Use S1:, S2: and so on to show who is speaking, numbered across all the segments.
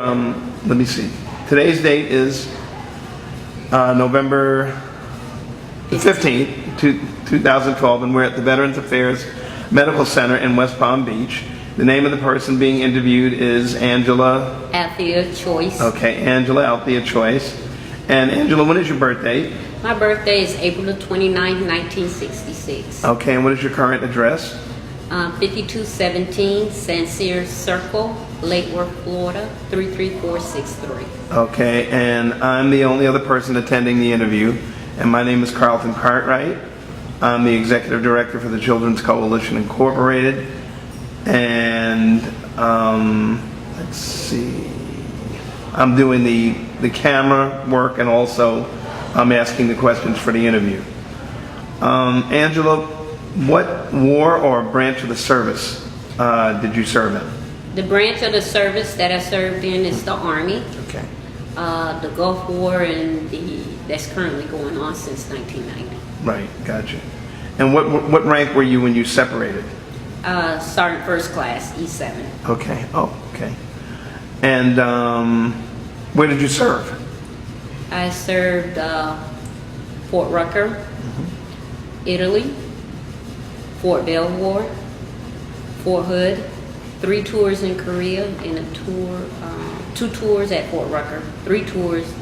S1: Let me see. Today's date is November the 15th, 2012, and we're at the Veterans Affairs Medical Center in West Palm Beach. The name of the person being interviewed is Angela.
S2: Althea Choice.
S1: Okay, Angela Althea Choice. And Angela, when is your birthday?
S2: My birthday is April the 29th, 1966.
S1: Okay, and what is your current address?
S2: 5217 Sincere Circle, Lake Worth, Florida, 33463.
S1: Okay, and I'm the only other person attending the interview, and my name is Carlton Cartwright. I'm the Executive Director for the Children's Coalition Incorporated, and let's see, I'm doing the camera work, and also I'm asking the questions for the interview. Angela, what war or branch of the service did you serve in?
S2: The branch of the service that I served in is the Army.
S1: Okay.
S2: The Gulf War and that's currently going on since 1990.
S1: Right, gotcha. And what rank were you when you separated?
S2: Sergeant First Class, E7.
S1: Okay, oh, okay. And where did you serve?
S2: I served Fort Rucker, Italy, Fort Belvoir, Fort Hood, 3 tours in Korea, and a tour, 2 tours at Fort Rucker, 3 tours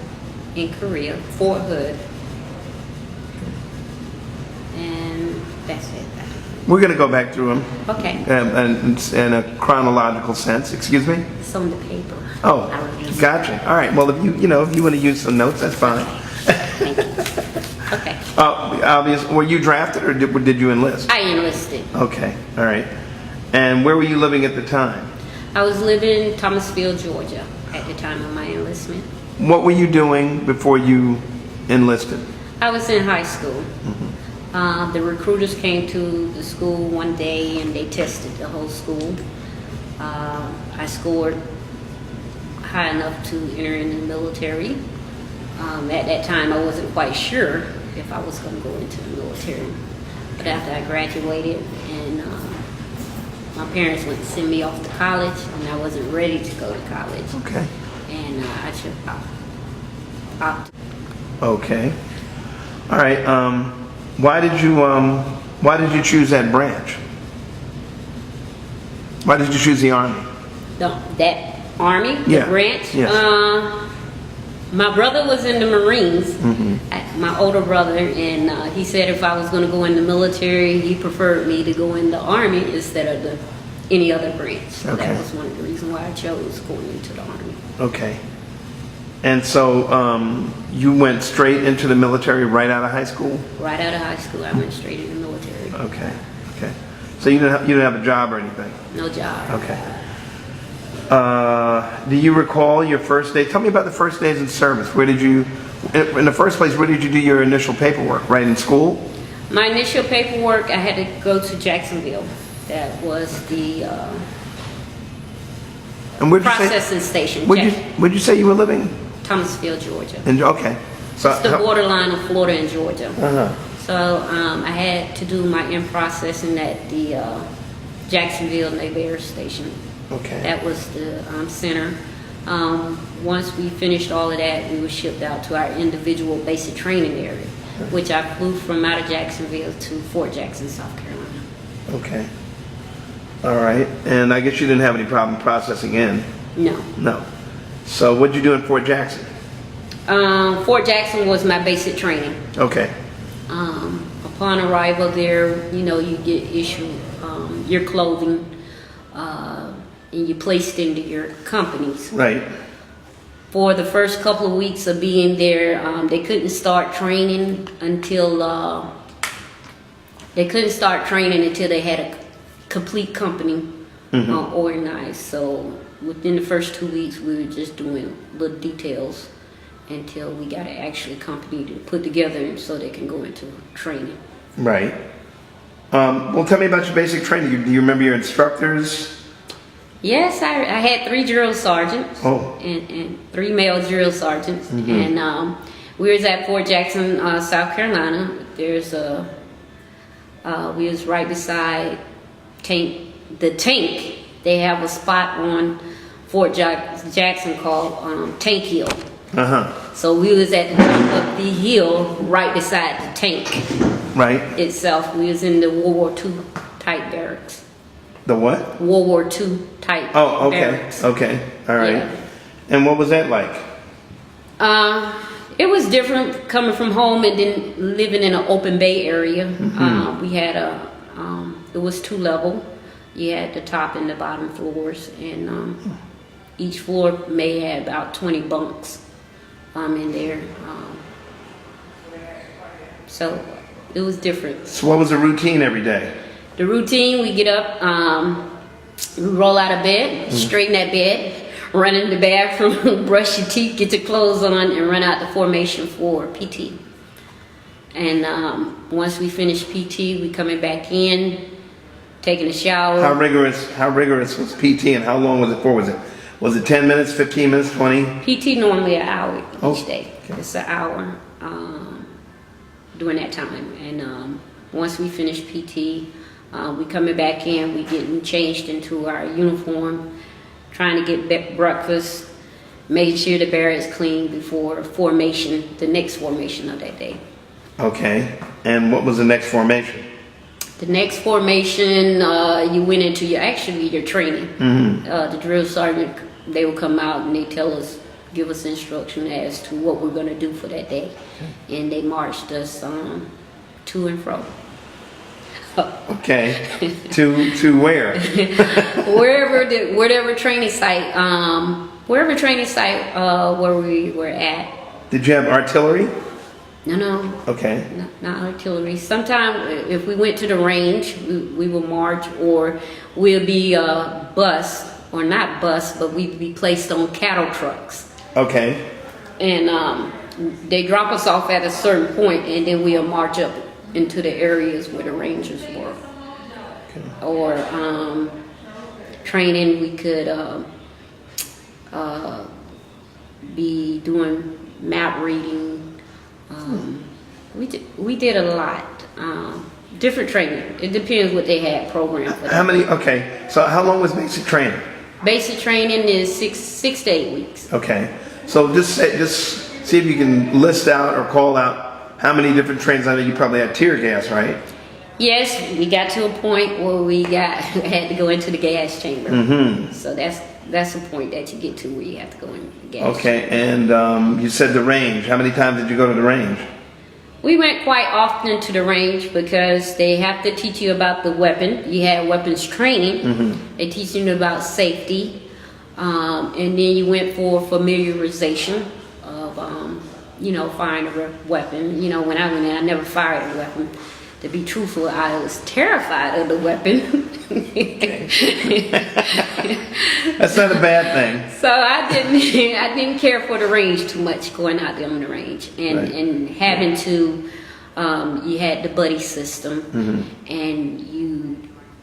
S2: in Korea, Fort Hood, and that's it.
S1: We're going to go back through them.
S2: Okay.
S1: In a chronological sense. Excuse me?
S2: It's on the paper.
S1: Oh, gotcha. All right. Well, if you want to use some notes, that's fine.
S2: Thank you. Okay.
S1: Obviously, were you drafted or did you enlist?
S2: I enlisted.
S1: Okay. All right. And where were you living at the time?
S2: I was living in Thomasville, Georgia at the time of my enlistment.
S1: What were you doing before you enlisted?
S2: I was in high school. The recruiters came to the school one day and they tested the whole school. I scored high enough to enter in the military. At that time, I wasn't quite sure if I was going to go into the military. But after I graduated and my parents went to send me off to college, and I wasn't ready to go to college.
S1: Okay.
S2: And I should opt.
S1: Okay. All right. Why did you choose that branch? Why did you choose the Army?
S2: That Army,
S1: yeah.
S2: The branch?
S1: Yes.
S2: My brother was in the Marines, my older brother, and he said if I was going to go in the military, he preferred me to go in the Army instead of any other branch. So
S1: okay.
S2: That was one of the reasons why I chose going into the Army.
S1: Okay. And so you went straight into the military right out of high school?
S2: Right out of high school, I went straight into the military.
S1: Okay. Okay. So you didn't have a job or anything?
S2: No job.
S1: Okay. Do you recall your first day? Tell me about the first days in service. Where did you, in the first place, where did you do your initial paperwork? Right in school?
S2: My initial paperwork, I had to go to Jacksonville. That was the processing station.
S1: Where'd you say you were living?
S2: Thomasville, Georgia.
S1: Okay. So
S2: it's the borderline of Florida and Georgia. So I had to do my in-processing at the Jacksonville Naval Air Station.
S1: Okay.
S2: That was the center. Once we finished all of that, we were shipped out to our individual basic training area, which I flew from out of Jacksonville to Fort Jackson, South Carolina.
S1: Okay. All right. And I guess you didn't have any problem processing in?
S2: No.
S1: No. So what did you do in Fort Jackson?
S2: Fort Jackson was my basic training.
S1: Okay.
S2: Upon arrival there, you get issued your clothing, and you're placed into your companies.
S1: Right.
S2: For the first couple of weeks of being there, they couldn't start training until they had a complete company organized. So within the first 2 weeks, we were just doing little details until we got an actual company to put together so they can go into training.
S1: Right. Well, tell me about your basic training. Do you remember your instructors?
S2: Yes, I had 3 drill sergeants.
S1: Oh.
S2: And 3 male drill sergeants. And we was at Fort Jackson, South Carolina. We was right beside the tank. They have a spot on Fort Jackson called Tank Hill.
S1: Uh-huh.
S2: So we was at the top of the hill right beside the tank
S1: Right.
S2: itself. We was in the World War II type barracks.
S1: The what?
S2: World War II type
S1: Oh, okay.
S2: barracks.
S1: Okay. All right.
S2: Yeah.
S1: And what was that like?
S2: It was different coming from home and then living in an open bay area. We had it was 2 level. You had the top and the bottom floors, and each floor may have about 20 bunks in there. So it was different.
S1: So what was the routine every day?
S2: The routine, we get up, we roll out of bed, straighten that bed, run in the bathroom, brush your teeth, get your clothes on, and run out the formation for PT. And once we finish PT, we coming back in, taking a shower.
S1: How rigorous was PT, and how long was it for? Was it 10 minutes, 15 minutes, 20?
S2: PT normally an hour each day.
S1: Okay.
S2: It's an hour during that time. And once we finish PT, we coming back in, we getting changed into our uniform, trying to get breakfast, making sure the barracks is clean before formation, the next formation of that day.
S1: Okay. And what was the next formation?
S2: The next formation, you went into your training. The drill sergeant, they will come out and they tell us, give us instruction as to what we're going to do for that day. And they marched us to and fro.
S1: Okay. To where?
S2: wherever training site, where we were at.
S1: Did you have artillery?
S2: No.
S1: Okay.
S2: Not artillery. Sometimes if we went to the range, we will march, or we'll be bused, or not bused, but we'd be placed on cattle trucks.
S1: Okay.
S2: And they drop us off at a certain point, and then we'll march up into the areas where the rangers were.
S1: Okay.
S2: Or training, we could be doing map reading. We did a lot. Different training. It depends what they had programmed for that.
S1: How many? Okay. So how long was basic training?
S2: Basic training is six to 8 weeks.
S1: Okay. So just see if you can list out or call out how many different trains. I know you probably had tear gas, right?
S2: Yes, we got to a point where we had to go into the gas chamber. So that's a point that you get to where you have to go in the gas chamber.
S1: Okay. And you said the range. How many times did you go to the range?
S2: We went quite often to the range because they have to teach you about the weapon. You had weapons training. They teach you about safety. And then you went for familiarization of, firing a weapon. When I went in, I never fired a weapon. To be truthful, I was terrified of the weapon.
S1: That's not a bad thing.
S2: So I didn't care for the range too much, going out there on the range, and having to. You had the buddy system, and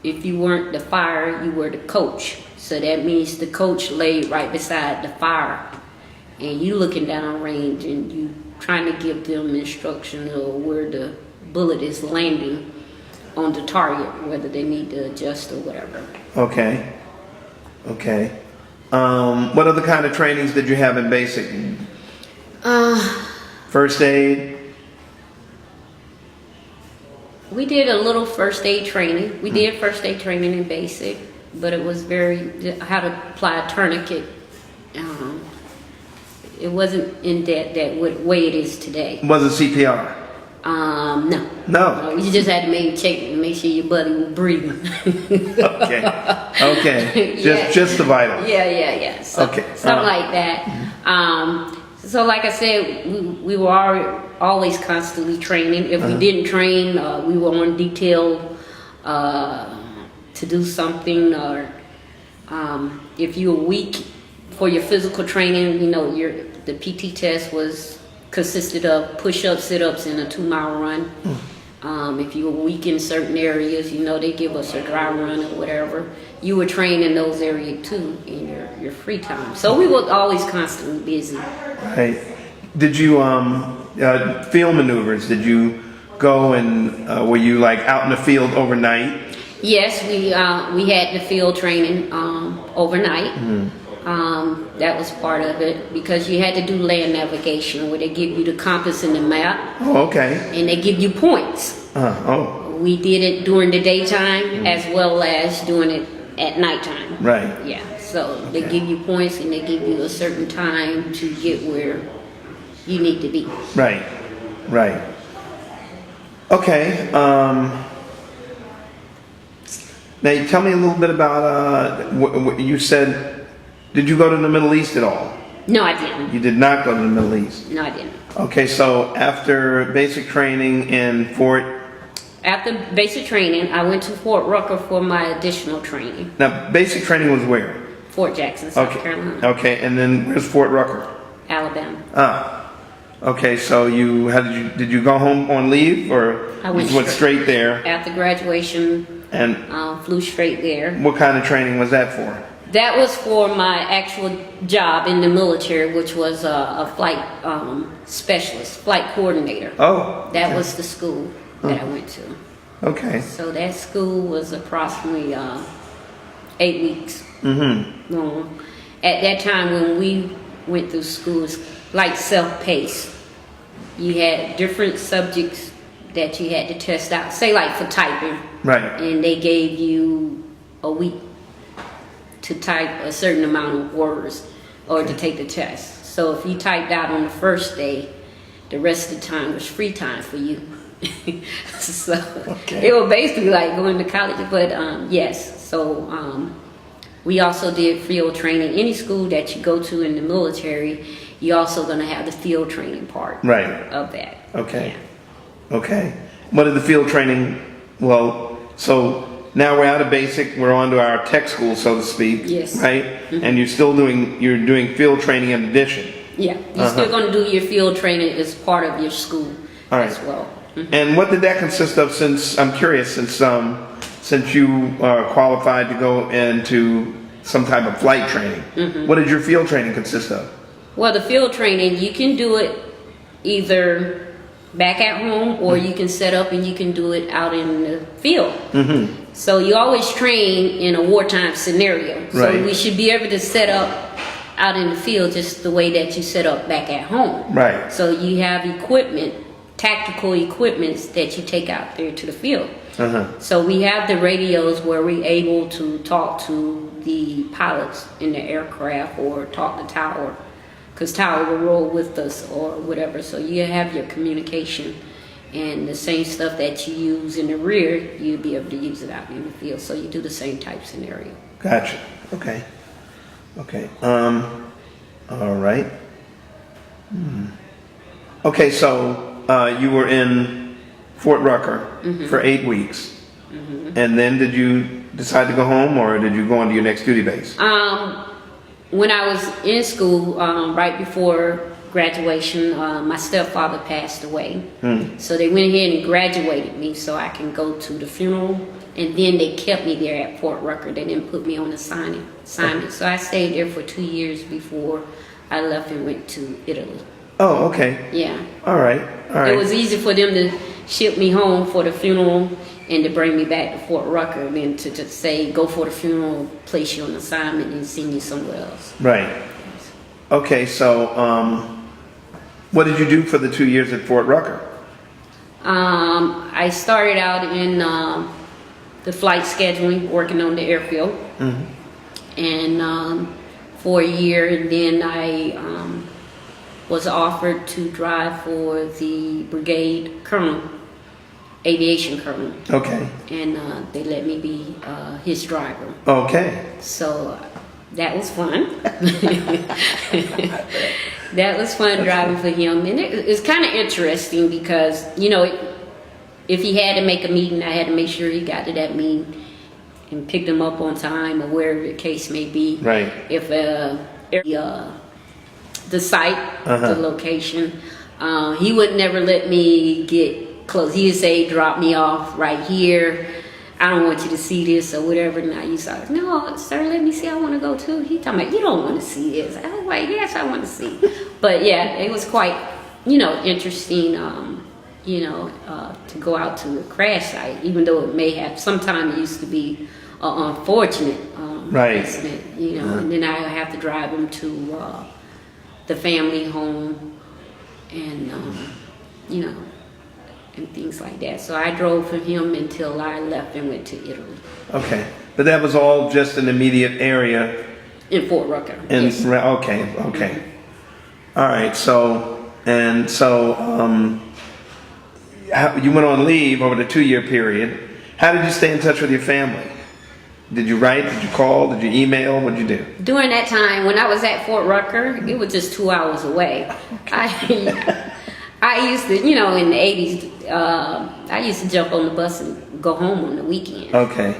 S2: if you weren't the fire, you were the coach. So that means the coach laid right beside the fire, and you looking down range, and you trying to give them instructions of where the bullet is landing on the target, whether they need to adjust or whatever.
S1: Okay. What other kind of trainings did you have in basic? First aid?
S2: We did a little first aid training. We did first aid training in basic, but it was how to apply a tourniquet. It wasn't in that way it is today.
S1: Was it CPR?
S2: No. You just had to make sure your buddy was breathing.
S1: Okay. Just the vital.
S2: Yeah. Something like that. So like I said, we were always constantly training. If we didn't train, we were on detail to do something, or if you were weak for your physical training, the PT test consisted of push-ups, sit-ups, and a 2-mile run. If you were weak in certain areas, they give us a dry run or whatever. You were trained in those areas too in your free time. So we were always constantly busy.
S1: Right. Did you field maneuvers? Did you go and were you like out in the field overnight?
S2: Yes, we had the field training overnight. That was part of it because you had to do land navigation where they give you the compass and the map.
S1: Oh, okay.
S2: And they give you points.
S1: Oh.
S2: We did it during the daytime as well as doing it at nighttime.
S1: Right.
S2: Yeah. So they give you points and they give you a certain time to get where you need to be.
S1: Right. Right. Okay. Now, you tell me a little bit about, what you said, did you go to the Middle East at all?
S2: No, I didn't.
S1: You did not go to the Middle East?
S2: No, I didn't.
S1: Okay, so after basic training in
S2: After basic training, I went to Fort Rucker for my additional training.
S1: Now, basic training was where?
S2: Fort Jackson, South Carolina.
S1: Okay, and then where's Fort Rucker?
S2: Alabama.
S1: Okay, so did you go home on leave or
S2: I went
S1: straight there?
S2: After graduation,
S1: And
S2: flew straight there.
S1: what kind of training was that for?
S2: That was for my actual job in the military, which was a flight specialist, flight coordinator.
S1: Oh.
S2: That was the school that I went to.
S1: Okay.
S2: So that school was approximately 8 weeks long. At that time when we went through school, it's like self-paced. You had different subjects that you had to test out, say like for typing.
S1: Right.
S2: And they gave you a week to type a certain amount of words or to take the test. So if you typed out on the first day, the rest of the time was free time for you. So it was basically like going to college, but yes. So we also did field training. Any school that you go to in the military, you're also going to have the field training part of that.
S1: Okay.
S2: Yeah.
S1: Okay. What is the field training? Well, so now we're out of basic, we're on to our tech school, so to speak.
S2: Yes.
S1: Right? And you're doing field training in addition.
S2: Yeah. You're still going to do your field training as part of your school as well.
S1: And what did that consist of? Since I'm curious, since you are qualified to go into some type of flight training, what did your field training consist of?
S2: Well, the field training, you can do it either back at home or you can set up and you can do it out in the field. So you always train in a wartime scenario. So we should be able to set up out in the field just the way that you set up back at home.
S1: Right.
S2: So you have equipment, tactical equipments that you take out there to the field. So we have the radios where we're able to talk to the pilots in the aircraft or talk to tower, because tower will roll with us or whatever. So you have your communication, and the same stuff that you use in the rear, you'll be able to use it out in the field. So you do the same type scenario.
S1: Gotcha. Okay. Okay. All right. Okay, so you were in Fort Rucker for 8 weeks. And then did you decide to go home or did you go on to your next duty base?
S2: When I was in school, right before graduation, my stepfather passed away. So they went ahead and graduated me so I can go to the funeral. And then they kept me there at Fort Rucker. They didn't put me on assignment. So I stayed there for 2 years before I left and went to Italy.
S1: Oh, okay.
S2: Yeah.
S1: All right. All right.
S2: It was easy for them to ship me home for the funeral and to bring me back to Fort Rucker than to just say, go for the funeral, place you on assignment, and send you somewhere else.
S1: Right. Okay, so what did you do for the 2 years at Fort Rucker?
S2: I started out in the flight scheduling, working on the airfield. And for a year, and then I was offered to drive for the brigade colonel, aviation colonel. Okay. And they let me be his driver. Okay. So that was fun. That was fun driving for him. And it's kind of interesting because, you know, if he had to make a meeting, I had to make sure he got to that meeting and picked him up on time or wherever the case may be. Right. If the site, the location, he would never let me get close. He would say, drop me off right here. I don't want you to see this or whatever. And I used to say, no, sir, let me see. I want to go too. He talking about, you don't want to see this. I was like, yes, I want to see. But yeah, it was quite, you know, interesting, you know, to go out to a crash site, even though it may have, sometimes it used to be unfortunate
S1: Right.
S2: accident, you know, and then I have to drive him to the family home, and you know, and things like that. So I drove for him until I left and went to Italy.
S1: Okay. But that was all just an immediate area.
S2: In Fort Rucker.
S1: And
S2: Yes.
S1: okay. All right. So you went on leave over the 2-year period. How did you stay in touch with your family? Did you write? Did you call? Did you email? What did you do?
S2: During that time, when I was at Fort Rucker, it was just 2 hours away. I used to, you know, in the 80s, I used to jump on the bus and go home on the weekend.
S1: Okay.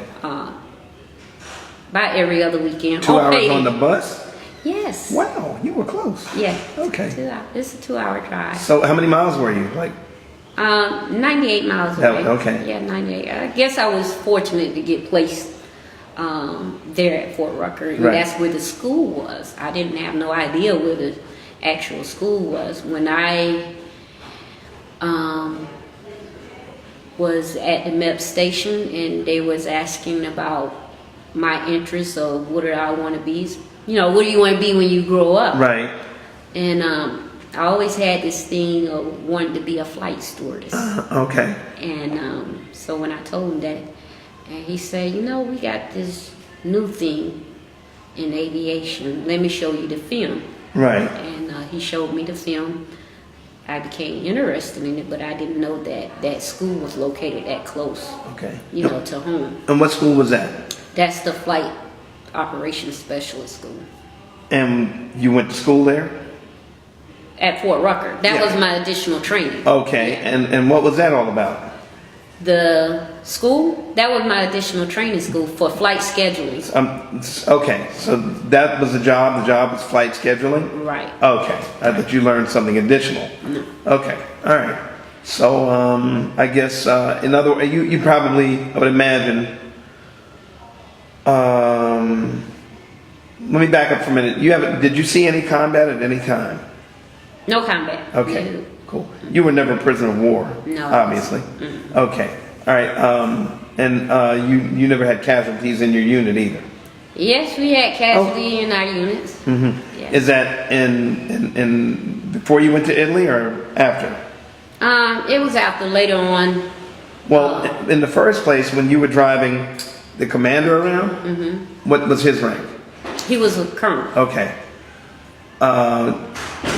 S2: About every other weekend.
S1: 2 hours
S2: payday.
S1: on the bus?
S2: Yes.
S1: Wow, you were close.
S2: Yeah.
S1: Okay.
S2: It's a 2-hour drive.
S1: So how many miles were you? Like
S2: 98 miles away.
S1: Okay.
S2: Yeah, 98. I guess I was fortunate to get placed there at Fort Rucker, and
S1: Right.
S2: that's where the school was. I didn't have no idea where the actual school was. When I was at the MEP station, and they was asking about my interests of what do I want to be, you know, what do you want to be when you grow up?
S1: right.
S2: And I always had this thing of wanting to be a flight stewardess.
S1: Okay.
S2: And so when I told him that, and he said, you know, we got this new thing in aviation. Let me show you the film.
S1: Right.
S2: And he showed me the film. I became interested in it, but I didn't know that that school was located that close,
S1: Okay.
S2: you know, to home.
S1: And what school was that?
S2: That's the flight operations specialist school
S1: And you went to school there?
S2: at Fort Rucker. That
S1: Yeah.
S2: was my additional training.
S1: Okay. And what was that all about?
S2: The school, that was my additional training school for flight scheduling.
S1: Okay. So that was the job. The job was flight scheduling?
S2: Right.
S1: Okay. I thought you learned something additional.
S2: No.
S1: Okay. All right. So I guess in other words, you probably, I would imagine. Let me back up for a minute. Did you see any combat at any time?
S2: No combat.
S1: Okay.
S2: No.
S1: Cool. You were never a prisoner of war.
S2: No.
S1: Obviously. Okay. All right. And you never had casualties in your unit either.
S2: Yes, we had casualty in our units.
S1: Mm-hmm.
S2: Yes.
S1: Is that in before you went to Italy or after?
S2: It was after later on.
S1: Well, in the first place, when you were driving the commander around, what was his rank?
S2: He was a colonel.
S1: Okay.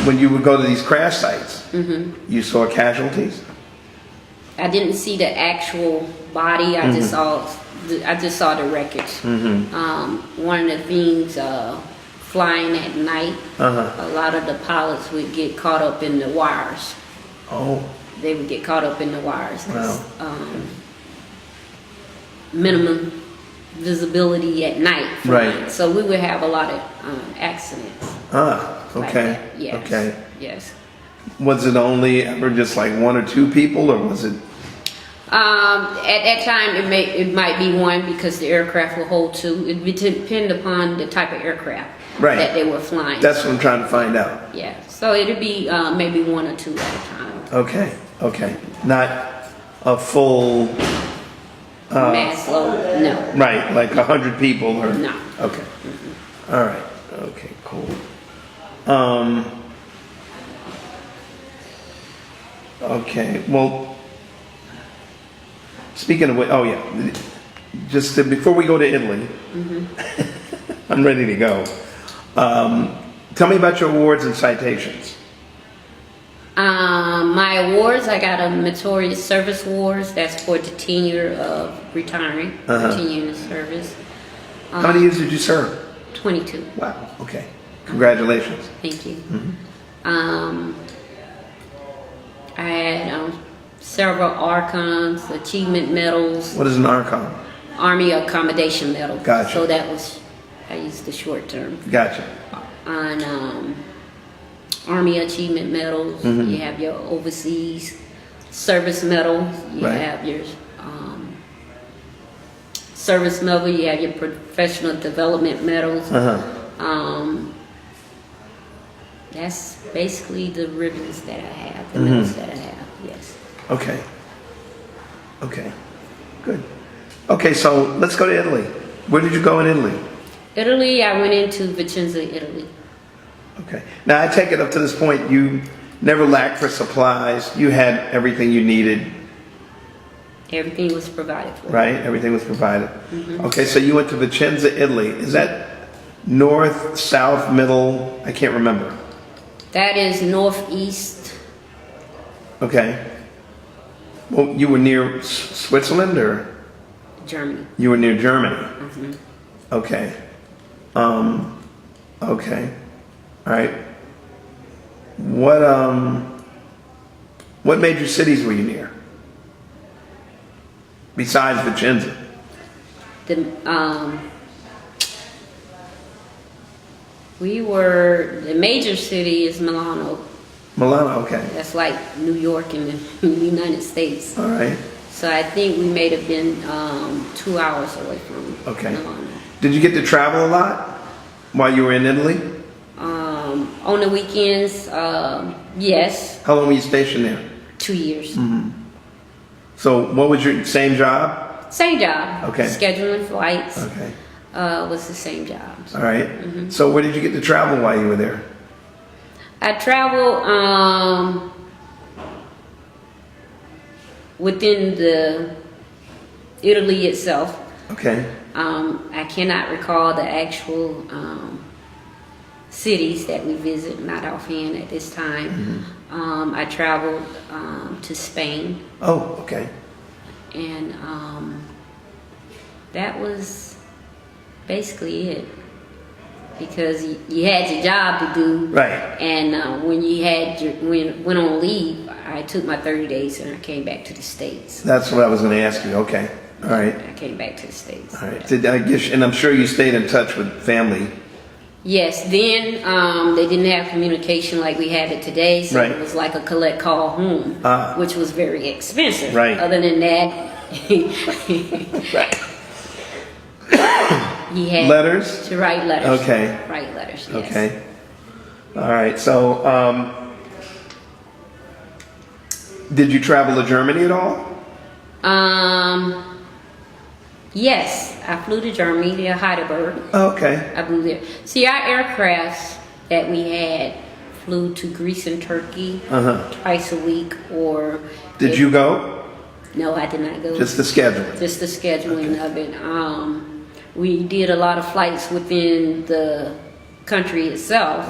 S1: When you would go to these crash sites, you saw casualties?
S2: I didn't see the actual body. I just saw the wreckage. One of the things, flying at night, a lot of the pilots would get caught up in the wires.
S1: Oh,
S2: They would get caught up in the wires. 'Cause,
S1: wow.
S2: minimum visibility at night.
S1: Right.
S2: flying. So we would have a lot of accidents. Like
S1: Okay.
S2: that. Yes.
S1: Okay.
S2: Yes.
S1: Was it only ever just like 1 or 2 people, or was it?
S2: At that time, it might be one because the aircraft will hold 2. It would depend upon the type of aircraft
S1: Right.
S2: that they were flying.
S1: That's what I'm trying to find out.
S2: Yeah. So it'd be maybe 1 or 2 at a time.
S1: Okay. Okay. Not a full.
S2: Mass load, no.
S1: Right, like 100 people or?
S2: No.
S1: Okay. All right. Okay, cool. Okay, well, speaking of which, oh yeah, before we go to Italy, I'm ready to go. Tell me about your awards and citations.
S2: My awards, I got a Meritorious Service Awards. That's for the tenure of retiring, 10 years of service.
S1: How many years did you serve?
S2: 22.
S1: Wow, okay. Congratulations.
S2: Thank you. I had several Archons, achievement medals,
S1: What is an Archon?
S2: Army Accommodation Medal.
S1: Gotcha.
S2: So that was, I used the short term.
S1: Gotcha.
S2: On Army Achievement Medals, you have your Overseas Service Medal, you
S1: Right.
S2: have your Service Medal, you have your Professional Development Medals. That's basically the ribbons that I have, the medals that I have, yes.
S1: Okay. Okay. Good. Okay, so let's go to Italy. Where did you go in Italy?
S2: Italy, I went into Vicenza, Italy.
S1: Okay. Now, I take it up to this point, you never lacked for supplies. You had everything you needed,
S2: Everything was provided for.
S1: right? Everything was provided. Okay, so you went to Vicenza, Italy. Is that north, south, middle? I can't remember.
S2: That is northeast.
S1: Okay. Well, you were near Switzerland, or
S2: Germany.
S1: you were near Germany? Okay. Okay. All right. What major cities were you near? Besides Vicenza?
S2: The major city is Milano.
S1: Milano, okay.
S2: That's like New York in the United States.
S1: All right.
S2: So I think we may have been 2 hours away from
S1: Okay.
S2: Milano.
S1: Did you get to travel a lot while you were in Italy?
S2: On the weekends, yes,
S1: How long were you stationed there?
S2: 2 years.
S1: So what was your same job?
S2: Same job.
S1: Okay.
S2: Scheduling flights
S1: Okay.
S2: was the same job.
S1: All right. So where did you get to travel while you were there?
S2: I traveled within the Italy itself.
S1: Okay.
S2: I cannot recall the actual cities that we visit, not offhand at this time. I traveled to Spain,
S1: Oh, okay.
S2: and that was basically it. Because you had your job to do,
S1: Right.
S2: and when you went on leave, I took my 30 days and I came back to the States.
S1: That's what I was going to ask you. Okay. All right.
S2: I came back to the States.
S1: All right. And I'm sure you stayed in touch with family.
S2: Yes, then they didn't have communication like we have it today, so
S1: Right.
S2: it was like a collect call home, which was very expensive.
S1: Right.
S2: Other than that,
S1: Right.
S2: he had
S1: Letters?
S2: to write letters.
S1: Okay.
S2: Write letters, yes.
S1: Okay. All right. So, did you travel to Germany at all?
S2: Yes, I flew to Germany, to Heidelberg.
S1: Okay.
S2: I flew there. See, our aircrafts that we had flew to Greece and Turkey twice a week, or...
S1: Did you go?
S2: No, I did not go.
S1: Just the schedule.
S2: Just the scheduling of it. We did a lot of flights within the country itself.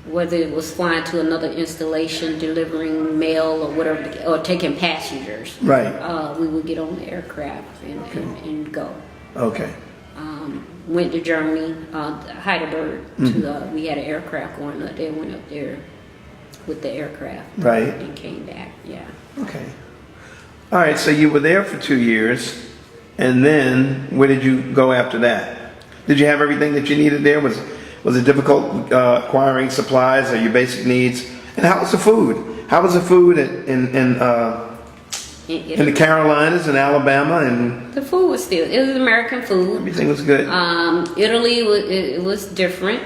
S2: Whether it was flying to another installation, delivering mail or whatever, or taking passengers.
S1: Right.
S2: We would get on the aircraft and go.
S1: Okay.
S2: Went to Germany, Heidelberg. We had an aircraft going up there. Went up there with the aircraft.
S1: Right.
S2: And came back. Yeah.
S1: Okay. All right. So you were there for 2 years, and then where did you go after that? Did you have everything that you needed there? Was it difficult acquiring supplies or your basic needs? And how was the food? How was the food in the Carolinas and Alabama, and
S2: The food was it was American food.
S1: everything was good?
S2: Italy it was different.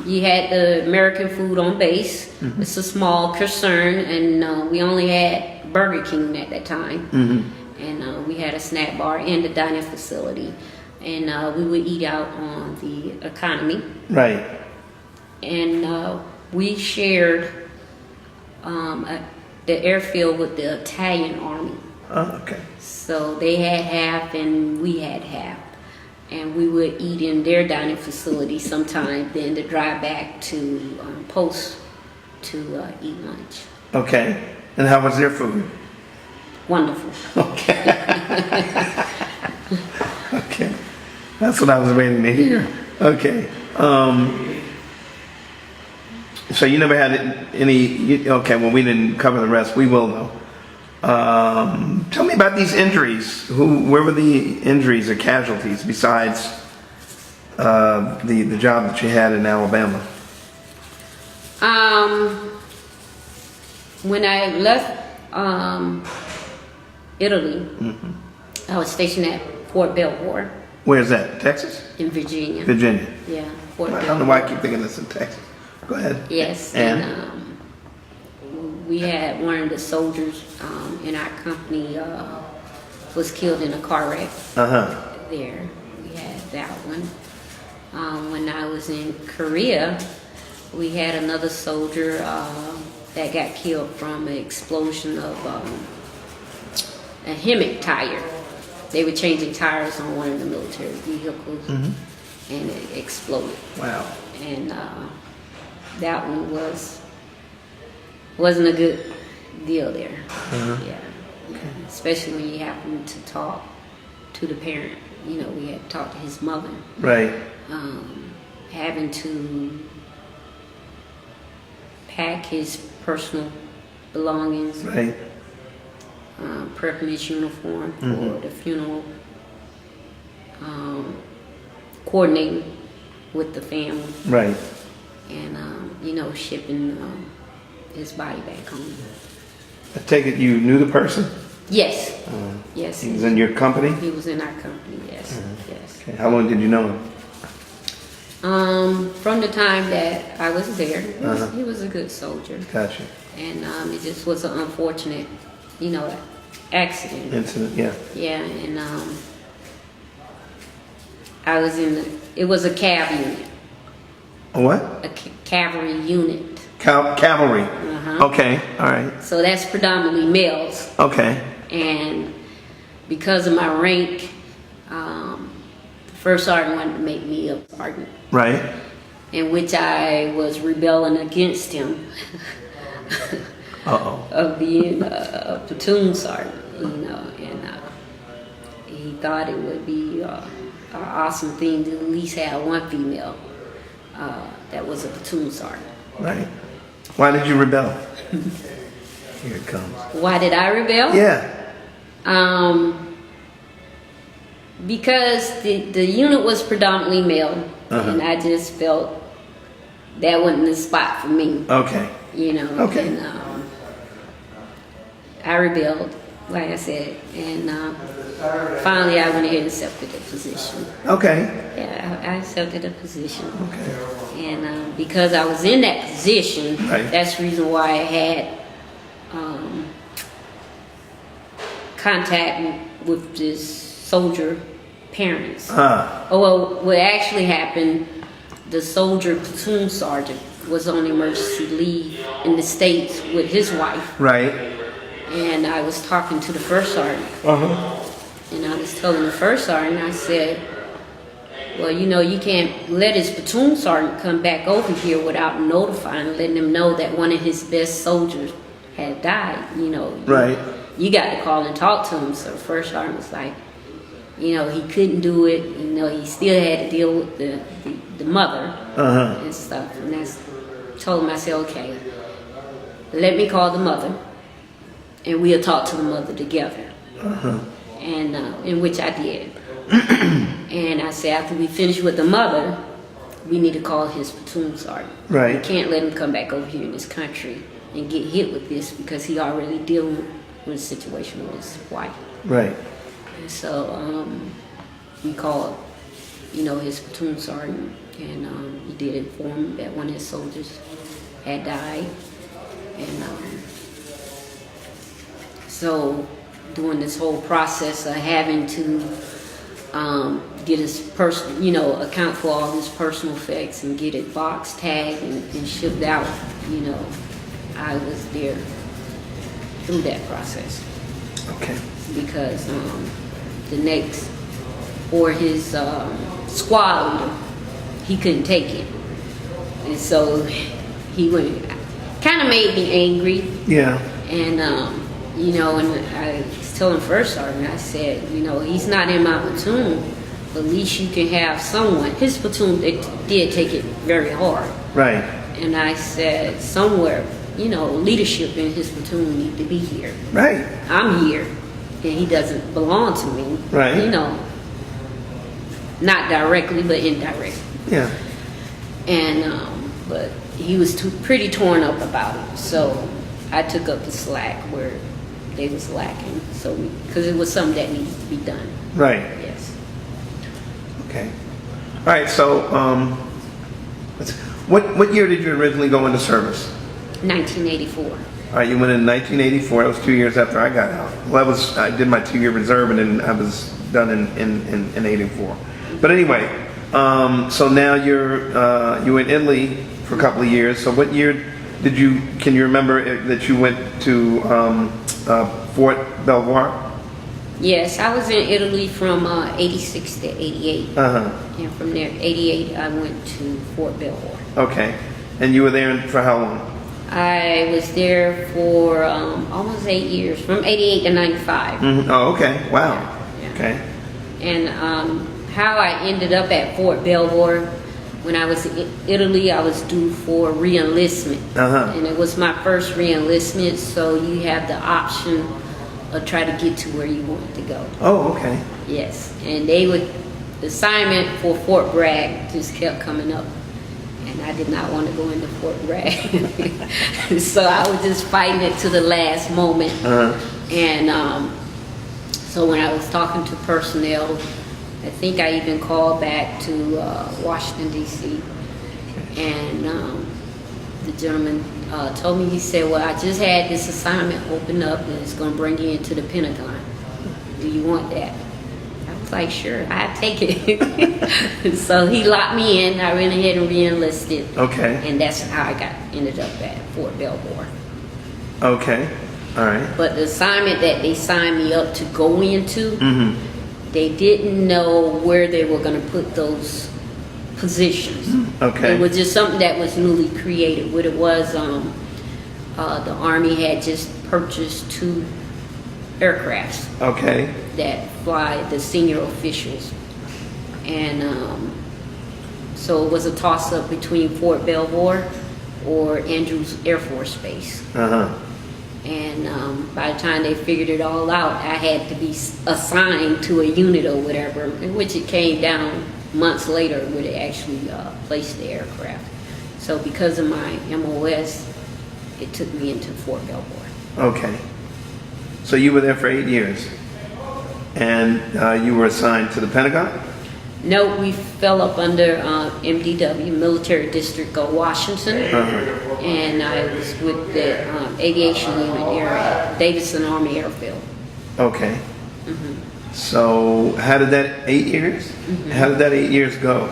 S2: You had the American food on base. It's a small concern, and we only had Burger King at that time. And we had a snack bar and a dining facility. And we would eat out on the economy.
S1: Right.
S2: And we shared the airfield with the Italian army.
S1: Oh, okay.
S2: So they had half and we had half. And we would eat in their dining facility sometime, then to drive back to Post to eat lunch.
S1: Okay. And how was their food?
S2: Wonderful.
S1: Okay. Okay. That's what I was waiting to hear. Okay. So you never had any, okay, well, we didn't cover the rest. We will, though. Tell me about these injuries. Where were the injuries or casualties besides the job that you had in Alabama?
S2: When I left Italy, I was stationed at Fort Belvoir
S1: Where's that? Texas?
S2: in Virginia.
S1: Virginia.
S2: Yeah, Fort
S1: I
S2: Belvoir.
S1: don't know why I keep thinking this in Texas. Go ahead.
S2: Yes,
S1: And?
S2: we had one of the soldiers in our company was killed in a car wreck
S1: Uh-huh.
S2: there. We had that one. When I was in Korea, we had another soldier that got killed from an explosion of a HEMTT tire. They were changing tires on one of the military vehicles, and it exploded.
S1: Wow.
S2: And that one wasn't a good deal there. Yeah. Okay. Especially when you happen to talk to the parent. You know, we had to talk to his mother.
S1: Right.
S2: Having to pack his personal belongings.
S1: Right.
S2: Prepping his uniform for the funeral. Coordinating with the family.
S1: Right.
S2: And, you know, shipping his body back home.
S1: I take it you knew the person?
S2: Yes. Yes.
S1: He was in your company?
S2: He was in our company, yes. Yes.
S1: Okay. How long did you know him?
S2: From the time that I was there, he was a good soldier.
S1: Gotcha.
S2: And it just was an unfortunate, you know, accident.
S1: Incident, yeah.
S2: Yeah, and I was it was a cav unit.
S1: A what?
S2: A cavalry unit.
S1: Cavalry. Okay, all right.
S2: So that's predominantly males.
S1: Okay.
S2: And because of my rank, the first sergeant wanted to make me a sergeant.
S1: Right.
S2: In which I was rebelling against him. Of being a platoon sergeant, you know, and he thought it would be an awesome thing to at least have one female that was a platoon sergeant.
S1: Right. Why did you rebel? Here it comes.
S2: Why did I rebel?
S1: Yeah.
S2: Because the unit was predominantly male, and I just felt that wasn't the spot for me.
S1: Okay.
S2: You know.
S1: Okay.
S2: And, I rebelled, like I said, and finally I went ahead and accepted the position.
S1: Okay.
S2: Yeah, I accepted the position.
S1: Okay.
S2: And because I was in that position,
S1: right.
S2: That's the reason why I had contact with this soldier parents. Oh, well, what actually happened, the soldier platoon sergeant was on emergency leave in the States with his wife.
S1: Right.
S2: And I was talking to the first sergeant. And I was telling the first sergeant, I said, well, you know, you can't let his platoon sergeant come back over here without notifying, letting him know that one of his best soldiers had died. You know,
S1: right.
S2: You got to call and talk to him. So the first sergeant was like, you know, he couldn't do it. You know, he still had to deal with the mother and stuff. And I told him, I said, okay, let me call the mother, and we'll talk to the mother together. And in which I did. And I said, after we finish with the mother, we need to call his platoon sergeant.
S1: Right.
S2: We can't let him come back over here in this country and get hit with this because he already dealing with a situation with his wife.
S1: Right.
S2: And so we called, you know, his platoon sergeant, and he did inform him that one of his soldiers had died. And so during this whole process of having to get his personal, you know, account for all his personal effects and get it box tagged and shipped out, you know, I was there through that process.
S1: Okay.
S2: Because the next, or his squad leader, he couldn't take it. And so he went, kind of made me angry. Yeah. And, you know, and I was telling First Sergeant, I said, you know, he's not in my platoon, but at least you can have someone. His platoon, they did take it very hard. Right. And I said, somewhere, you know, leadership in his platoon need to be here. Right. I'm here, and he doesn't belong to me. Right. You know, not directly, but indirectly. Yeah. And, but he was pretty torn up about it, so I took up the slack where they was lacking, so because it was something that needs to be done. Right. Yes.
S1: Okay. All right. So, what year did you originally go into service?
S2: 1984.
S1: All right. You went in 1984. That was 2 years after I got out. Well, I did my 2-year reserve, and then I was done in 84. But anyway, so now you were in Italy for a couple of years. So what year can you remember that you went to Fort Belvoir?
S2: Yes, I was in Italy from 86 to 88. And from there, 88, I went to Fort Belvoir.
S1: Okay. And you were there for how long?
S2: I was there for almost 8 years, from 88 to 95.
S1: Oh, okay. Wow.
S2: Yeah.
S1: Okay.
S2: And how I ended up at Fort Belvoir, when I was in Italy, I was due for re-enlistment. And it was my first re-enlistment, so you have the option of try to get to where you want to go.
S1: Oh, okay.
S2: Yes. And the assignment for Fort Bragg just kept coming up. And I did not want to go into Fort Bragg. So I was just fighting it to the last moment. And so when I was talking to personnel, I think I even called back to Washington, D.C. And the gentleman told me, he said, well, I just had this assignment open up and it's going to bring you into the Pentagon. Do you want that? I was like, sure, I'd take it. So he locked me in. I went ahead and re-enlisted. Okay. And that's how I ended up at Fort Belvoir.
S1: Okay. All right.
S2: But the assignment that they signed me up to go into, they didn't know where they were going to put those positions.
S1: Okay.
S2: It was just something that was newly created. What it was, the Army had just purchased 2 aircrafts.
S1: Okay.
S2: That fly the senior officials. And so it was a toss-up between Fort Belvoir or Andrews Air Force Base. And by the time they figured it all out, I had to be assigned to a unit or whatever, in which it came down months later where they actually placed the aircraft. So because of my MOS, it took me into Fort Belvoir.
S1: Okay. So you were there for 8 years. And you were assigned to the Pentagon?
S2: No, we fell up under MDW, Military District of Washington. And I was with the aviation unit there at Davidson Army Airfield.
S1: Okay. So how did that 8 years? How did that 8 years go?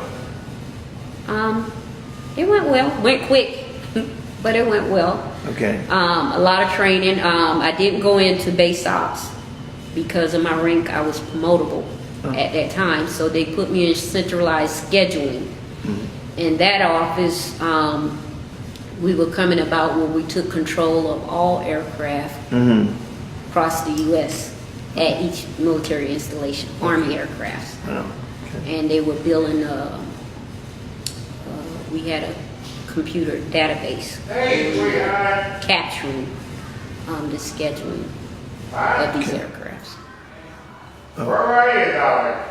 S2: It went well. Went quick, but it went well.
S1: Okay.
S2: A lot of training. I didn't go into base ops because of my rank. I was promotable at that time, so they put me in centralized scheduling. In that office, we were coming about where we took control of all aircraft across the U.S. at each military installation, Army aircrafts. And they were building, we had a computer database capturing the scheduling of these aircrafts.
S3: Where are you, darling?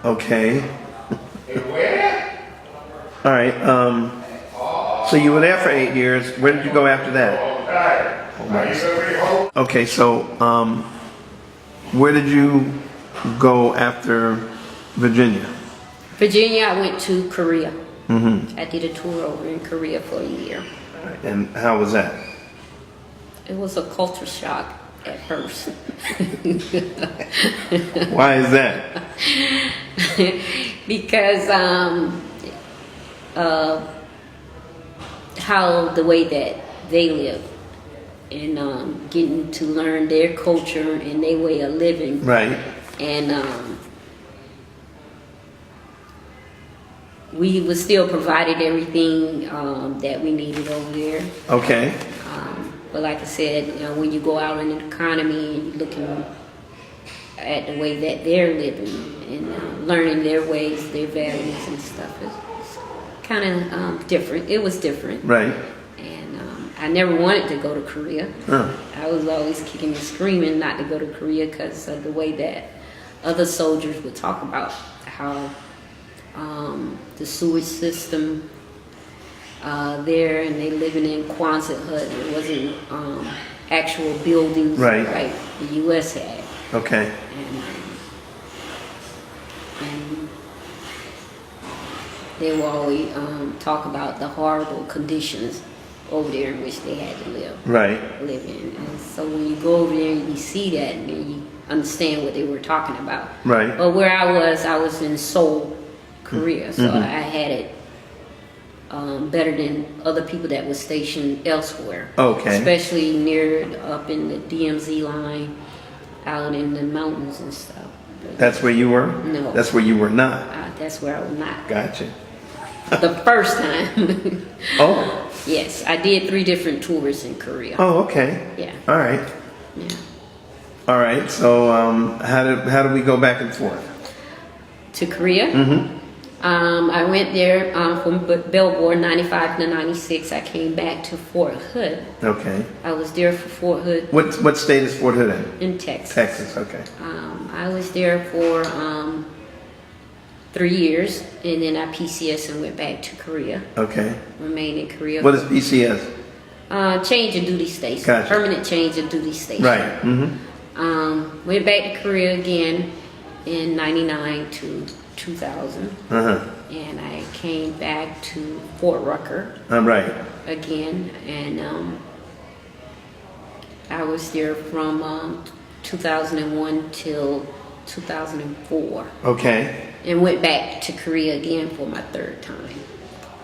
S1: Okay.
S3: Where?
S1: All right. So you were there for 8 years. Where did you go after that? Okay. So where did you go after Virginia?
S2: Virginia, I went to Korea. I did a tour over in Korea for a year.
S1: And how was that?
S2: It was a culture shock at first.
S1: Why is that?
S2: Because how the way that they live and getting to learn their culture and their way of living.
S1: Right.
S2: And we was still provided everything that we needed over there.
S1: Okay.
S2: But like I said, when you go out in the economy and you're looking at the way that they're living and learning their ways, their values and stuff, it's kind of different. It was different.
S1: Right.
S2: And I never wanted to go to Korea. I was always kicking and screaming not to go to Korea because of the way that other soldiers would talk about how the sewage system there, and they living in Quonset hut. It wasn't actual buildings like the U.S. had.
S1: Okay.
S2: And they will always talk about the horrible conditions over there in which they had to live.
S1: Right.
S2: Live in. And so when you go over there and you see that, and then you understand what they were talking about.
S1: Right.
S2: But where I was in Seoul, Korea, so I had it better than other people that were stationed elsewhere.
S1: Okay.
S2: Especially near up in the DMZ line, out in the mountains and stuff. But
S1: That's where you were?
S2: No.
S1: That's where you were not.
S2: that's where I was not.
S1: Gotcha.
S2: The first time.
S1: Oh.
S2: Yes, I did 3 different tours in Korea.
S1: Oh, okay.
S2: Yeah.
S1: All right.
S2: Yeah.
S1: All right. So, how did we go back and forth?
S2: To Korea.
S1: Mm-hmm.
S2: I went there from Billboard 95 to 96. I came back to Fort Hood.
S1: Okay.
S2: I was there for Fort Hood
S1: What state is Fort Hood in?
S2: in Texas.
S1: Texas. Okay.
S2: I was there for 3 years, and then I PCS and went back to Korea.
S1: Okay.
S2: Remained in Korea.
S1: What is BCS?
S2: Change of duty station.
S1: Gotcha.
S2: Permanent change of duty station.
S1: Right. Mm-hmm.
S2: Went back to Korea again in 99 to 2000.
S1: Uh-huh.
S2: And I came back to Fort Rucker
S1: Right.
S2: again, and I was there from 2001 till 2004,
S1: Okay.
S2: and went back to Korea again for my 3rd time.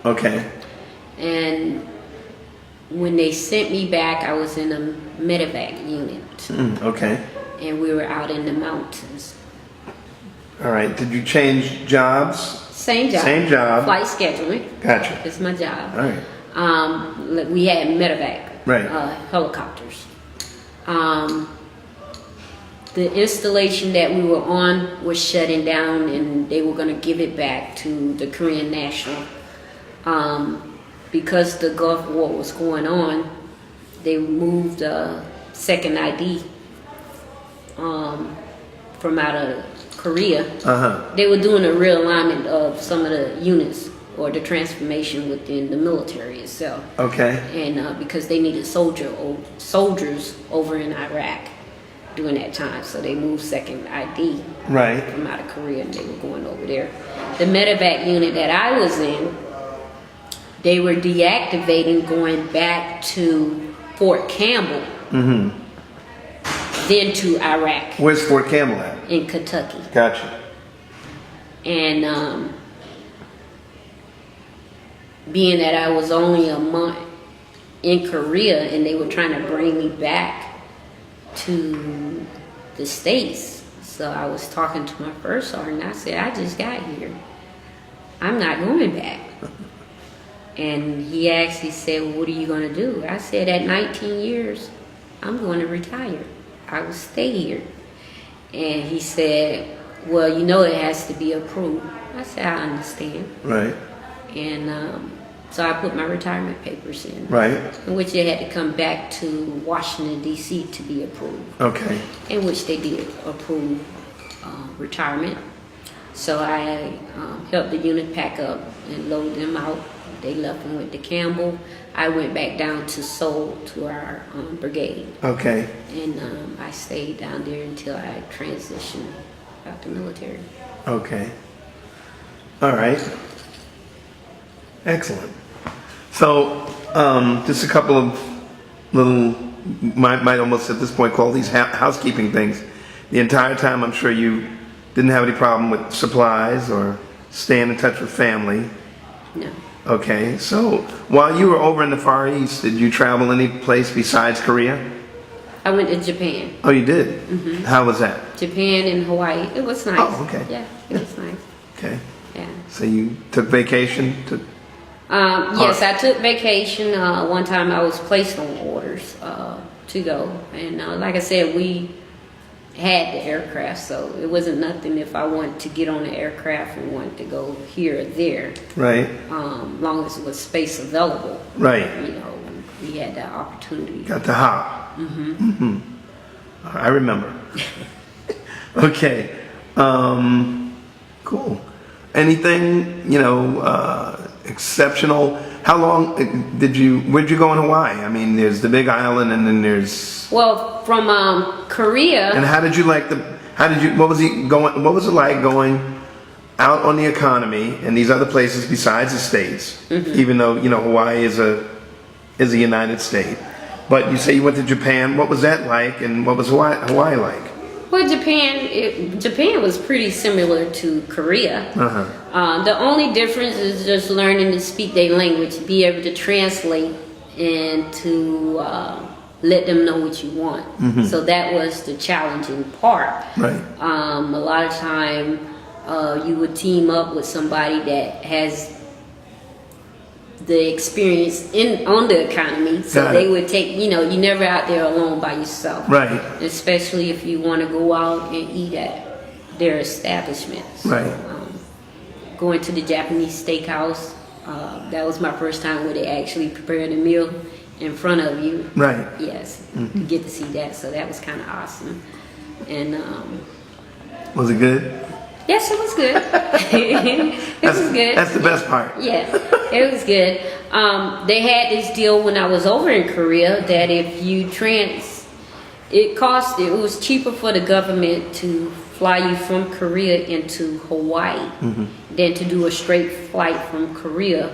S1: Okay.
S2: And when they sent me back, I was in a medevac unit,
S1: Okay.
S2: and we were out in the mountains.
S1: All right. Did you change jobs?
S2: Same job.
S1: Same job.
S2: Flight scheduling.
S1: Gotcha.
S2: It's my job.
S1: All right.
S2: We had medevac
S1: Right.
S2: helicopters. The installation that we were on was shutting down, and they were going to give it back to the Korean National. Because the Gulf War was going on, they moved second ID from out of Korea.
S1: Uh-huh.
S2: They were doing a realignment of some of the units or the transformation within the military itself.
S1: Okay.
S2: And because they needed soldiers over in Iraq during that time, so they moved second ID
S1: Right.
S2: from out of Korea, and they were going over there. The medevac unit that I was in, they were deactivating, going back to Fort Campbell, then to Iraq
S1: Where's Fort Campbell at?
S2: in Kentucky.
S1: Gotcha.
S2: And being that I was only a month in Korea, and they were trying to bring me back to the States, so I was talking to my first sergeant. I said, I just got here. I'm not going back. And he actually said, well, what are you going to do? I said, at 19 years, I'm going to retire. I will stay here. And he said, well, you know it has to be approved. I said, I understand.
S1: Right.
S2: And so I put my retirement papers in.
S1: Right.
S2: In which they had to come back to Washington, D.C. to be approved.
S1: Okay.
S2: In which they did approve retirement. So I helped the unit pack up and load them out. They left and went to Campbell. I went back down to Seoul to our brigade.
S1: Okay.
S2: And I stayed down there until I transitioned out the military.
S1: Okay. All right. Excellent. So, just a couple of little, might almost at this point call these housekeeping things. The entire time, I'm sure you didn't have any problem with supplies or staying in touch with family.
S2: No.
S1: Okay. So, while you were over in the Far East, did you travel any place besides Korea?
S2: I went to Japan.
S1: Oh, you did? Mm-hmm. How was that?
S2: Japan and Hawaii. It was nice.
S1: Oh, okay.
S2: Yeah, it was nice.
S1: Okay.
S2: Yeah.
S1: So you took vacation to...
S2: Yes, I took vacation. One time I was placed on orders to go. And like I said, we had the aircraft, so it wasn't nothing if I wanted to get on the aircraft and wanted to go here or there.
S1: Right.
S2: Long as it was space available.
S1: Right.
S2: You know, we had that opportunity.
S1: Got to hop. Mm-hmm. I remember. Okay. Cool. Anything, exceptional? How long where'd you go in Hawaii? I mean, there's the Big Island and then there's...
S2: Well, from Korea...
S1: And how did you like what was it like going out on the economy in these other places besides the States? Mm-hmm. Even though, Hawaii is a United State. But you say you went to Japan. What was that like, and what was Hawaii like?
S2: Well, Japan was pretty similar to Korea. The only difference is just learning to speak their language, be able to translate, and to let them know what you want. So that was the challenging part.
S1: Right.
S2: A lot of time you would team up with somebody that has the experience on the economy, so
S1: Got
S2: they
S1: it.
S2: would take, you're never out there alone by yourself.
S1: Right.
S2: Especially if you want to go out and eat at their establishments.
S1: Right.
S2: Going to the Japanese steakhouse, that was my first time where they actually prepared a meal in front of you.
S1: Right.
S2: Yes, you get to see that, so that was kind of awesome. And
S1: Was it good?
S2: yes, it was good. It was good.
S1: That's the best part.
S2: Yeah, it was good. They had this deal when I was over in Korea that if you it was cheaper for the government to fly you from Korea into Hawaii than to do a straight flight from Korea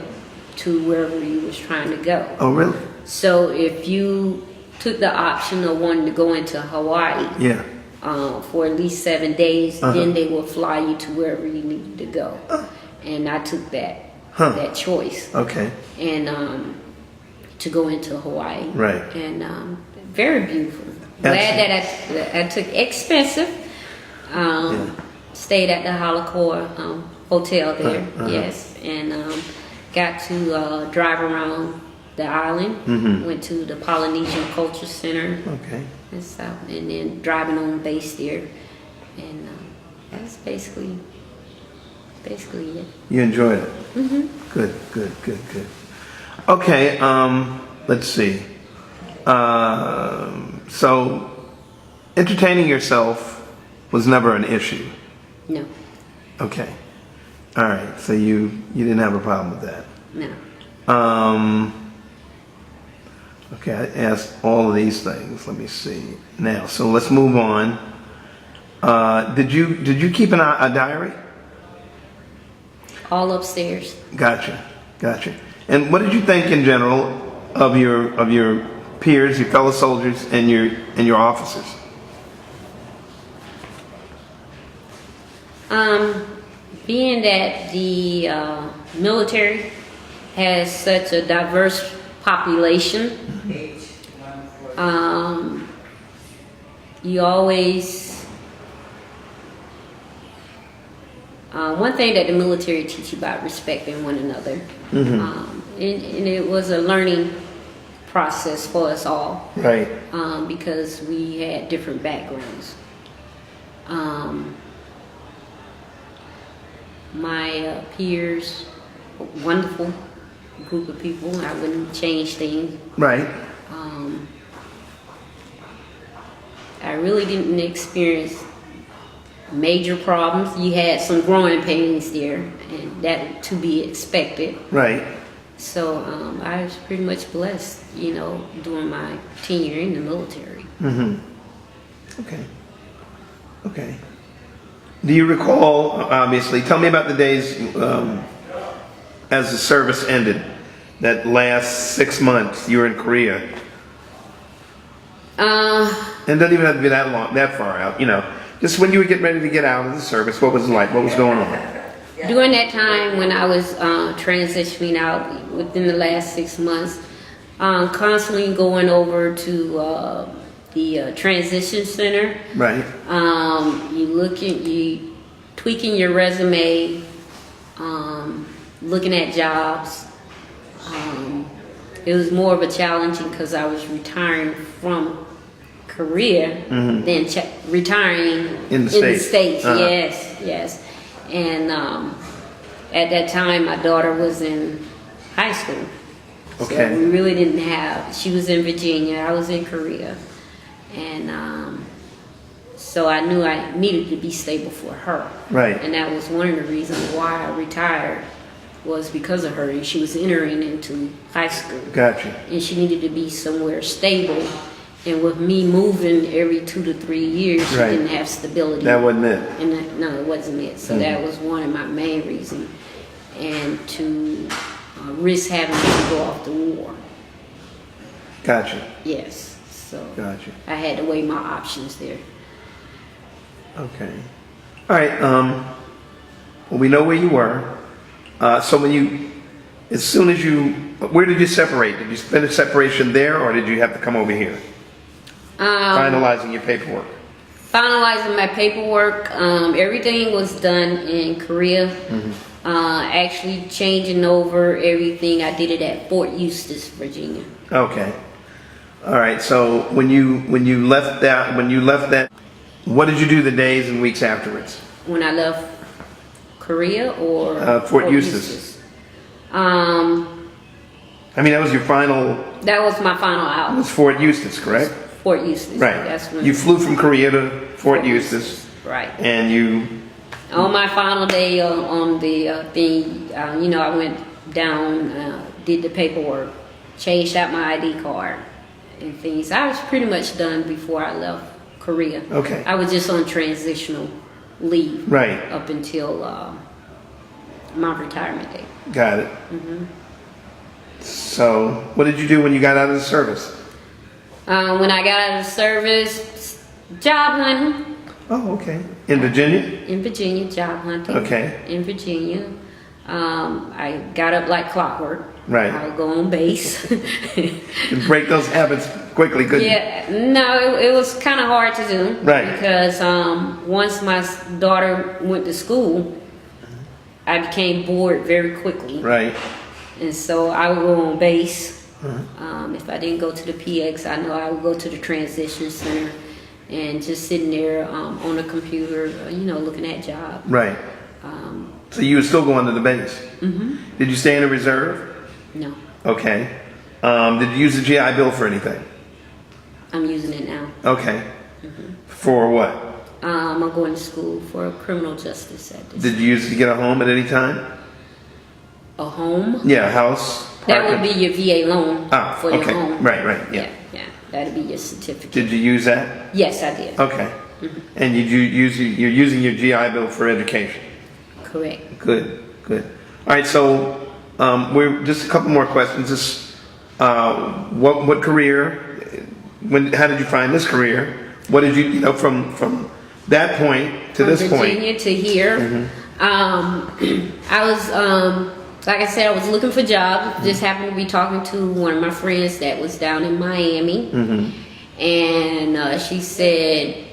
S2: to wherever you was trying to go.
S1: Oh, really?
S2: So if you took the option of wanting to go into Hawaii,
S1: Yeah.
S2: for at least 7 days, then they will fly you to wherever you needed to go. And I took that choice,
S1: Okay.
S2: and to go into Hawaii.
S1: Right.
S2: And very beautiful. Glad that I took expensive. Stayed at the Holocaust hotel there. Yes, and got to drive around the island. Went to the Polynesian Culture Center.
S1: Okay.
S2: And stuff, and then driving on base there, and that's basically it.
S1: You enjoyed it? Good. Okay, let's see. So, entertaining yourself was never an issue?
S2: No,
S1: Okay. All right, so you didn't have a problem with that?
S2: no.
S1: Okay, I asked all of these things. Let me see. Now, so let's move on. Did you keep a diary?
S2: All upstairs.
S1: Gotcha. And what did you think in general of your peers, your fellow soldiers, and your officers?
S2: Being that the military has such a diverse population, you always one thing that the military teach you about respecting one another, and it was a learning process for us all,
S1: Right.
S2: because we had different backgrounds. My peers, wonderful group of people. I wouldn't change things.
S1: Right.
S2: I really didn't experience major problems. You had some growing pains there, and that to be expected.
S1: Right.
S2: So I was pretty much blessed, during my tenure in the military.
S1: Okay. Do you recall? Obviously, tell me about the days as the service ended. That last 6 months you were in Korea. And it doesn't even have to be that far out. Just when you were getting ready to get out of the service, what was it like? What was going on?
S2: During that time when I was transitioning out within the last 6 months, constantly going over to the transition center.
S1: Right.
S2: You tweaking your resume, looking at jobs. It was more of a challenging because I was retiring from Korea than retiring
S1: in the States.
S2: Yes. And at that time, my daughter was in high school.
S1: Okay.
S2: So we really didn't have, she was in Virginia, I was in Korea. And so I knew I needed to be stable for her.
S1: Right.
S2: And that was one of the reasons why I retired, was because of her. And she was entering into high school.
S1: Gotcha.
S2: And she needed to be somewhere stable. And with me moving every 2 to 3 years, she
S1: Right.
S2: didn't have stability.
S1: That wasn't it.
S2: And no, it wasn't it. So that was one of my main reasons. And to risk having to go off to war.
S1: Gotcha.
S2: Yes. So
S1: Gotcha.
S2: I had to weigh my options there.
S1: Okay. All right. Well, we know where you were. So as soon as where did you separate? Did you finish separation there, or did you have to come over here? Finalizing your paperwork.
S2: Finalizing my paperwork. Everything was done in Korea. Actually changing over everything, I did it at Fort Eustis, Virginia.
S1: Okay. All right. So when you left that, what did you do the days and weeks afterwards?
S2: When I left Korea or
S1: Fort Eustis. I mean, that was your final.
S2: That was my final
S1: It
S2: out.
S1: was Fort Eustis, correct?
S2: Fort Eustis.
S1: Right.
S2: That's when
S1: You flew from Korea to Fort Eustis.
S2: Right.
S1: And you.
S2: On my final day on the thing, I went down, did the paperwork, changed out my ID card and things. I was pretty much done before I left Korea.
S1: Okay.
S2: I was just on transitional leave.
S1: Right.
S2: Up until my retirement date.
S1: Got it. So, what did you do when you got out of the service?
S2: When I got out of the service, job hunting.
S1: Oh, okay. In Virginia?
S2: In Virginia, job hunting.
S1: Okay.
S2: In Virginia. I got up like clockwork.
S1: Right.
S2: I would go on base.
S1: And break those habits quickly, couldn't you?
S2: Yeah, no, it was kind of hard to do.
S1: Right.
S2: Because once my daughter went to school, I became bored very quickly.
S1: Right.
S2: And so I would go on base. If I didn't go to the PX, I know I would go to the transition center and just sitting there on a computer, looking at jobs.
S1: Right. So you were still going to the base? Did you stay in a reserve?
S2: No,
S1: Okay. Did you use the GI Bill for anything?
S2: I'm using it now.
S1: Okay. For what?
S2: I'm going to school for criminal justice at this.
S1: Did you use it to get a home at any time?
S2: A home?
S1: Yeah, a house.
S2: That would
S1: parking.
S2: be your VA loan
S1: Ah,
S2: for your
S1: okay.
S2: home.
S1: Right, yeah.
S2: Yeah. That'd be your certificate.
S1: Did you use that?
S2: Yes, I did.
S1: Okay. And you're using your GI Bill for education?
S2: Correct.
S1: Good. All right, so we're just a couple more questions. This, what career? How did you find this career? What did you from that point to
S2: From
S1: this point?
S2: Virginia to here. I was, like I said, I was looking for jobs. Just happened to be talking to one of my friends that was down in Miami. And she said,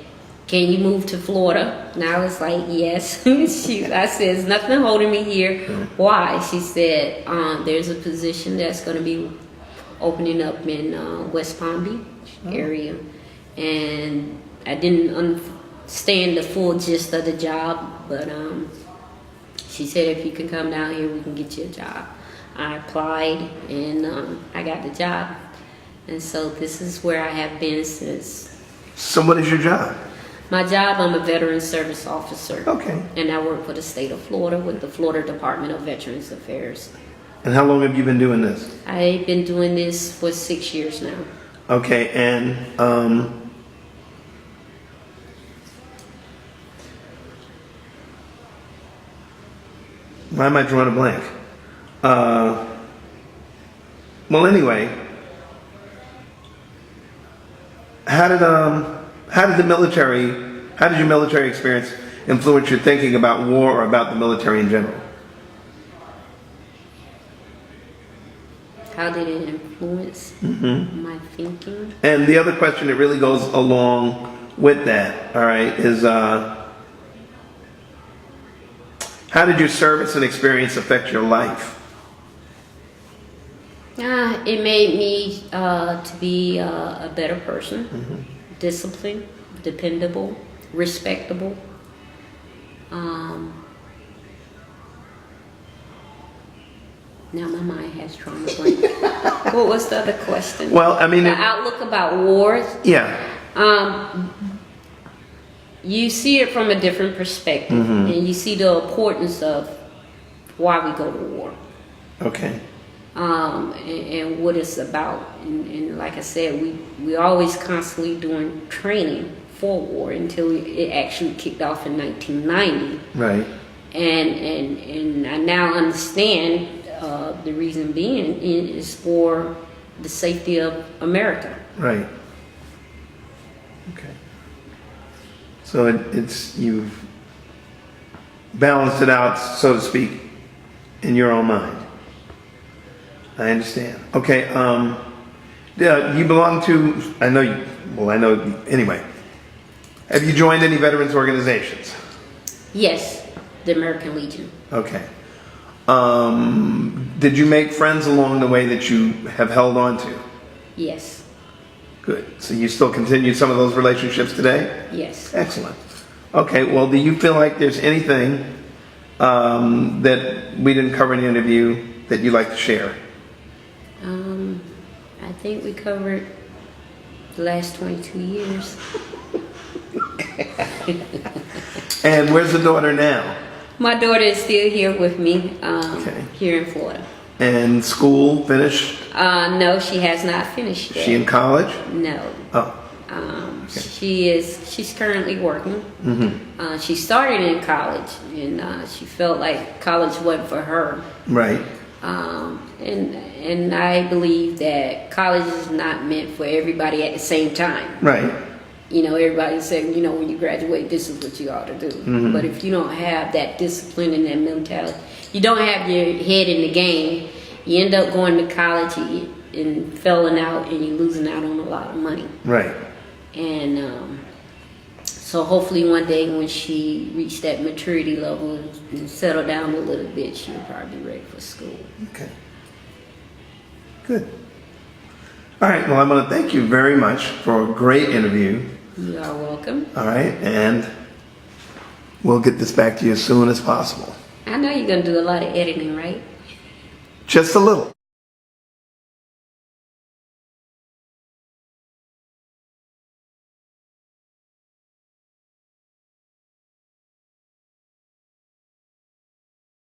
S2: can you move to Florida? And I was like, yes. I said, there's nothing holding me here. Why? She said, there's a position that's going to be opening up in West Palm Beach area. And I didn't understand the full gist of the job, but she said, if you can come down here, we can get you a job. I applied and I got the job. And so this is where I have been since.
S1: So what is your job?
S2: My job, I'm a veteran service officer.
S1: Okay.
S2: And I work for the state of Florida with the Florida Department of Veterans Affairs.
S1: And how long have you been doing this?
S2: I've been doing this for 6 years now.
S1: Okay, and why am I drawing a blank? Well, anyway, how did your military experience influence your thinking about war or about the military in general?
S2: How did it influence my thinking?
S1: And the other question that really goes along with that, all right, is how did your service and experience affect your life?
S2: It made me to be a better person, disciplined, dependable, respectable. Now my mind has drawn a blank. What was the other question?
S1: Well, I mean,
S2: the outlook about wars.
S1: yeah.
S2: You see it from a different perspective, and you see the importance of why we go to war.
S1: Okay.
S2: And what it's about. And like I said, we always constantly doing training for war until it actually kicked off in 1990.
S1: Right.
S2: And I now understand the reason being is for the safety of America.
S1: Right. Okay. So it's, you've balanced it out, so to speak, in your own mind. I understand. Okay, yeah, you belong to, I know, anyway. Have you joined any veterans organizations?
S2: Yes, the American Legion.
S1: Okay. Did you make friends along the way that you have held on to?
S2: Yes,
S1: Good. So you still continue some of those relationships today?
S2: yes.
S1: Excellent. Okay, well, do you feel like there's anything that we didn't cover in the interview that you'd like to share?
S2: I think we covered the last 22 years.
S1: And where's the daughter now?
S2: My daughter is still here with me,
S1: Okay.
S2: here in Florida.
S1: And school finished?
S2: No, she has not finished yet.
S1: She in college?
S2: No.
S1: Oh,
S2: She's currently working. She started in college, and she felt like college wasn't for her.
S1: right.
S2: And I believe that college is not meant for everybody at the same time.
S1: Right.
S2: You know, everybody said, you know, when you graduate, this is what you ought to do. But if you don't have that discipline and that mentality, you don't have your head in the game, you end up going to college and failing out, and you're losing out on a lot of money.
S1: Right.
S2: And so hopefully one day when she reached that maturity level and settle down a little bit, she'll probably be ready for school.
S1: Okay. Good. All right. Well, I want to thank you very much for a great interview.
S2: You are welcome.
S1: All right. And we'll get this back to you as soon as possible.
S2: I know you're going to do a lot of editing, right?
S1: Just a little.